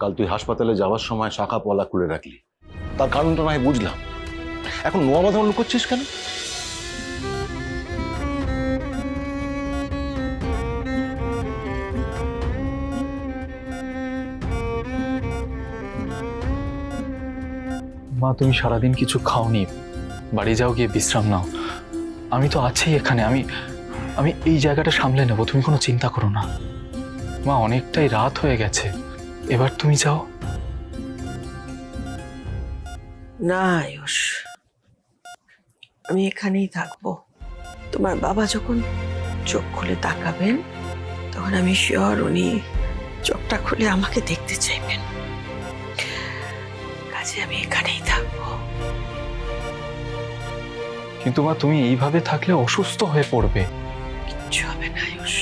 কাল তুই হাসপাতালে যাওয়ার সময় শাখা পলা খুলে রাখলি, তার কারণটা নয় বুঝলাম। এখন নোয়া বাঁধা লুকোচ্ছিস কেন? মা, তুমি সারাদিন কিছু খাওনি, বাড়ি যাও, গিয়ে বিশ্রাম নাও। আমি তো আছি এখানে, আমি আমি এই জায়গাটা সামলে নেব, তুমি কোনো চিন্তা করো না। মা, অনেকটাই রাত হয়ে গেছে, এবার তুমি যাও। না আয়ুষ, আমি এখানেই থাকবো। তোমার বাবা যখন চোখ খুলে তাকাবেন তখন আমি শিওর উনি চোখটা খুলে আমাকে দেখতে চাইবেন। কাজে আমি এখানেই থাকবো। কিন্তু মা, তুমি এইভাবে থাকলে অসুস্থ হয়ে পড়বে। কিচ্ছু হবে না আয়ুষ।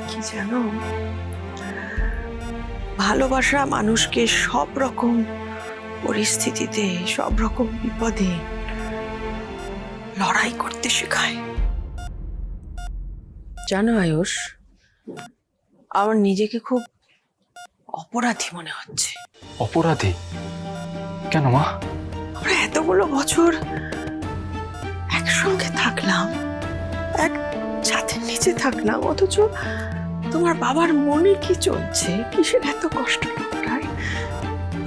কি জানো, ভালোবাসা মানুষকে সব রকম পরিস্থিতিতে, সব রকম বিপদে লড়াই করতে শেখায়। জানো আয়ুষ, আমার নিজেকে খুব অপরাধী মনে হচ্ছে। অপরাধী? কেন মা? আমরা এতগুলো বছর একসঙ্গে থাকলাম, এক ছাদের নিচে থাকলাম, অথচ তোমার বাবার মনে কি চলছে, কিসের এত কষ্ট লোকটার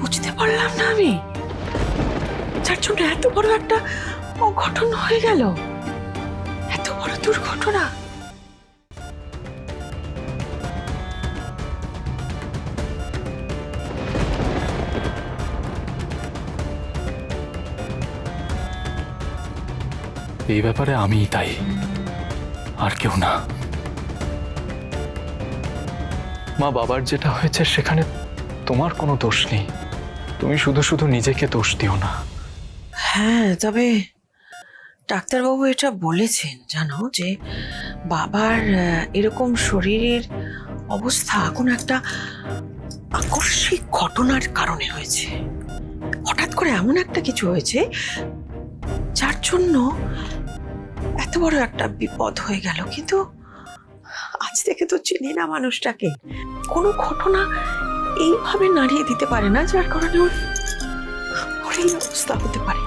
বুঝতে পারলাম না আমি। যার জন্য এত বড় একটা অঘটন হয়ে গেল, এত বড় দুর্ঘটনা। এই ব্যাপারে আমিই দায়ী, আর কেউ না। মা, বাবার যেটা হয়েছে সেখানে তোমার কোনো দোষ নেই, তুমি শুধু শুধু নিজেকে দোষ দিও না। হ্যাঁ, তবে ডাক্তারবাবু এটা বলেছেন জানো, যে বাবার এরকম শরীরের অবস্থা কোনো একটা আকস্মিক ঘটনার কারণে হয়েছে। হঠাৎ করে এমন একটা কিছু হয়েছে যার জন্য এত বড় একটা বিপদ হয়ে গেল। কিন্তু আজ থেকে তো চিনি না মানুষটাকে, কোনো ঘটনা এইভাবে নাড়িয়ে দিতে পারে না যার কারণে ওর এই অবস্থা হতে পারে।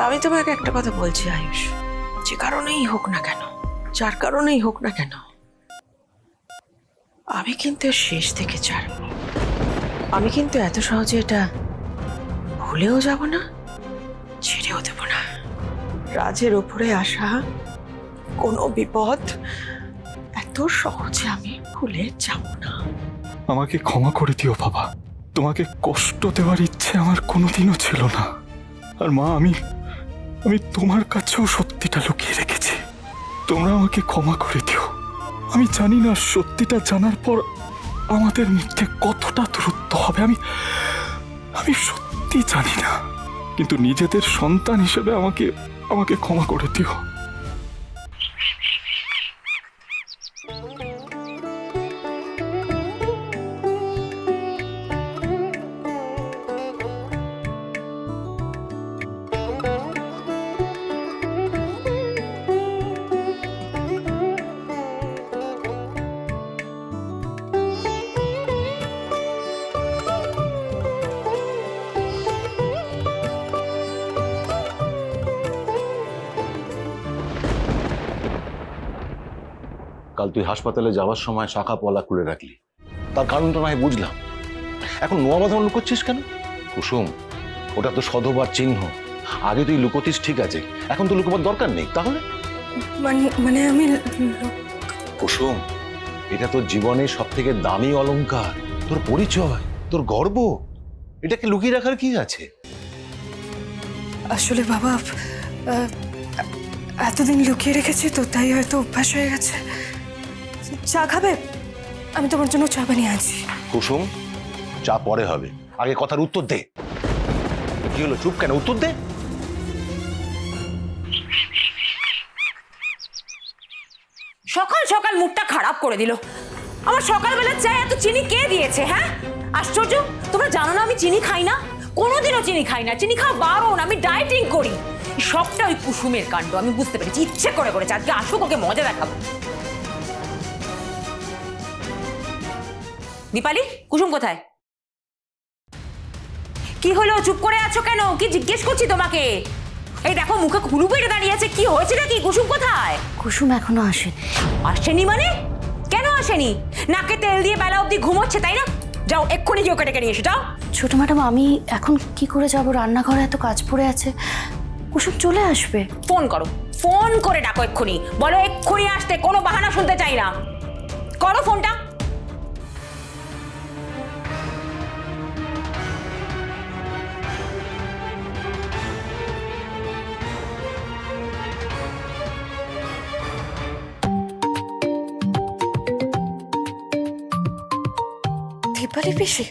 আমি তোমাকে একটা কথা বলছি আয়ুষ, যে কারণেই হোক না কেন, যার কারণেই হোক না কেন, আমি কিন্তু শেষ থেকে ছাড়বো। আমি কিন্তু এত সহজে এটা ভুলেও যাব না, ছেড়েও দেব না। রাজের ওপরে আসা কোনো বিপদ এত সহজে আমি ভুলে যাব না। আমাকে ক্ষমা করে দিও বাবা, তোমাকে কষ্ট দেওয়ার ইচ্ছে আমার কোনোদিনও ছিল না। আর মা, আমি তোমার কাছেও সত্যিটা লুকিয়ে রেখেছি, তোমরা আমাকে ক্ষমা করে দিও। আমি জানি না সত্যিটা জানার পর আমাদের মধ্যে কতটা দূরত্ব হবে, আমি সত্যি জানি না, কিন্তু নিজেদের সন্তান হিসেবে আমাকে ক্ষমা করে দিও। কাল তুই হাসপাতালে যাওয়ার সময় শাখা পলা খুলে রাখলি, তার কারণটা নয় বুঝলাম। এখন নোয়া বাঁধা লুকোচ্ছিস কেন? কুসুম, ওটা তো সধবার চিহ্ন। আগে তুই লুকোতিস ঠিক আছে, এখন তো লুকোবার দরকার নেই। তাহলে মানে আমি কুসুম, এটা তোর জীবনের সব থেকে দামি অলংকার, তোর পরিচয়, তোর গর্ব। এটাকে লুকিয়ে রাখার কি আছে? আসলে বাবা, এতদিন লুকিয়ে রেখেছি তো, তাই হয়তো অভ্যাস হয়ে গেছে। চা খাবে? আমি তোমার জন্য চা বানিয়ে আছি। কুসুম, চা পরে হবে, আগে কথার উত্তর দে। কি হলো, চুপ কেন? উত্তর দে। সকাল সকাল মুডটা খারাপ করে দিল। আমার সকালবেলা চায় এত চিনি কে দিয়েছে? হ্যাঁ, আশ্চর্য। তোমরা জানো না আমি চিনি খাই না, কোনোদিনও চিনি খাই না, চিনি খাওয়া বারণ, আমি ডায়েটিং করি। সবটা ওই কুসুমের কাণ্ড, আমি বুঝতে পেরেছি। ইচ্ছে করে করেছে, আজকে আসুক, ওকে মজা দেখাবো। দীপালি, কুসুম কোথায়? কি হলো, চুপ করে আছো কেন? কি জিজ্ঞেস করছি তোমাকে? এই দেখো মুখে খুলু পেটে দাঁড়িয়ে আছে, কি হয়েছে নাকি? কুসুম কোথায়? কুসুম এখনো আসেনি। আসেনি মানে? কেন আসেনি? নাকে তেল দিয়ে বেলা অবধি ঘুমোচ্ছে তাই না? যাও এক্ষুনি গিয়ে ওকে ডেকে নিয়ে এসো, যাও। ছোট ম্যাডাম, আমি এখন কি করে যাব? রান্নাঘরে এত কাজ পড়ে আছে। কুসুম চলে আসবে। ফোন করো, ফোন করে ডাকো এক্ষুনি, বলো এক্ষুনি আসতে, কোনো বাহানা শুনতে চাই না। করো ফোনটা। দীপালি পিসি?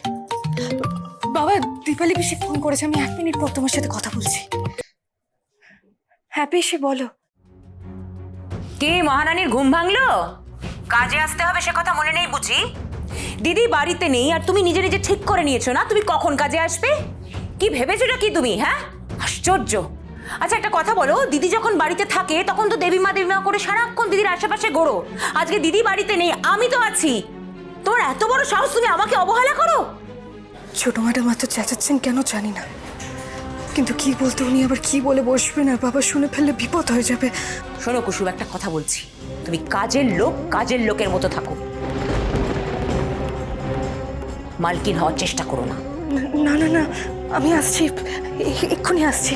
বাবা, দীপালি পিসি ফোন করেছে, আমি 1 মিনিট পর তোমার সাথে কথা বলছি। হ্যাঁ পিসি বলো। কে মহারানীর ঘুম ভাঙলো? কাজে আসতে হবে সে কথা মনে নেই বুঝি? দিদি বাড়িতে নেই আর তুমি নিজে নিজে ঠিক করে নিয়েছো না তুমি কখন কাজে আসবে? কি ভেবেছোটা কি তুমি? হ্যাঁ, আশ্চর্য। আচ্ছা একটা কথা বলো, দিদি যখন বাড়িতে থাকে তখন তো দেবীমা দেবীমা করে সারাক্ষণ দিদির আশেপাশে ঘোরো। আজকে দিদি বাড়িতে নেই, আমি তো আছি, তোমার এত বড় সাহস তুমি আমাকে অবহেলা করো? ছোট ম্যাডাম এত চেঁচাচ্ছেন কেন জানি না, কিন্তু কি বলতে উনি আবার কি বলে বসবেন আর বাবা শুনে ফেললে বিপদ হয়ে যাবে। শোনো কুসুম, একটা কথা বলছি, তুমি কাজের লোক কাজের লোকের মতো থাকো, মালকিন হওয়ার চেষ্টা করো না। না না না, আমি আসছি, এক্ষুনি আসছি।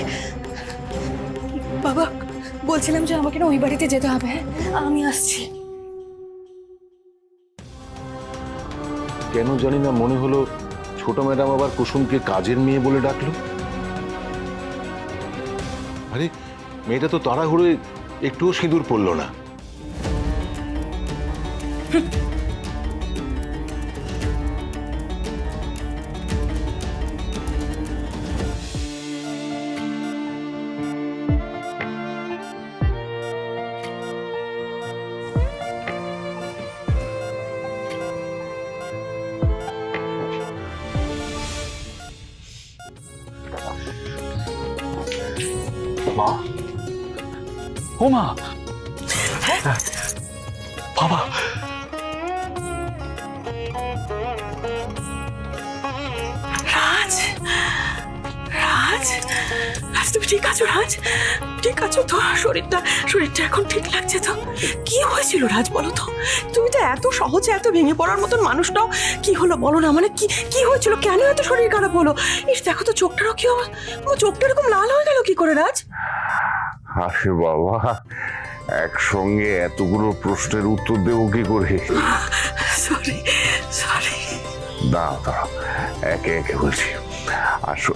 বাবা বলছিলাম যে আমাকে না ওই বাড়িতে যেতে হবে। হ্যাঁ আমি আসছি। কেন জানি না মনে হলো ছোট ম্যাডাম আবার কুসুমকে কাজের মেয়ে বলে ডাকলো। আরে মেয়েটা তো তাড়াহুড়োয় একটুও সিঁদুর পড়লো না। মা, ও মা, বাবা, রাজ, রাজ, রাজ তুমি ঠিক আছো? রাজ ঠিক আছো তো? শরীরটা এখন ঠিক লাগছে তো? কি হয়েছিল রাজ বলো তো? তুমি তো এত সহজে এত ভেঙে পড়ার মতন মানুষটাও, কি হলো বলো না? মানে কি কি হয়েছিল? কেন এত শরীর খারাপ হলো? ইস দেখো তো চোখটারও কি অবস্থা, চোখটা এরকম লাল হয়ে গেল কি করে রাজ? আরে বাবা, একসঙ্গে এতগুলো প্রশ্নের উত্তর দেবো কি করে? Sorry sorry. দাঁড়াও দাঁড়াও, একে একে বলছি। আসো,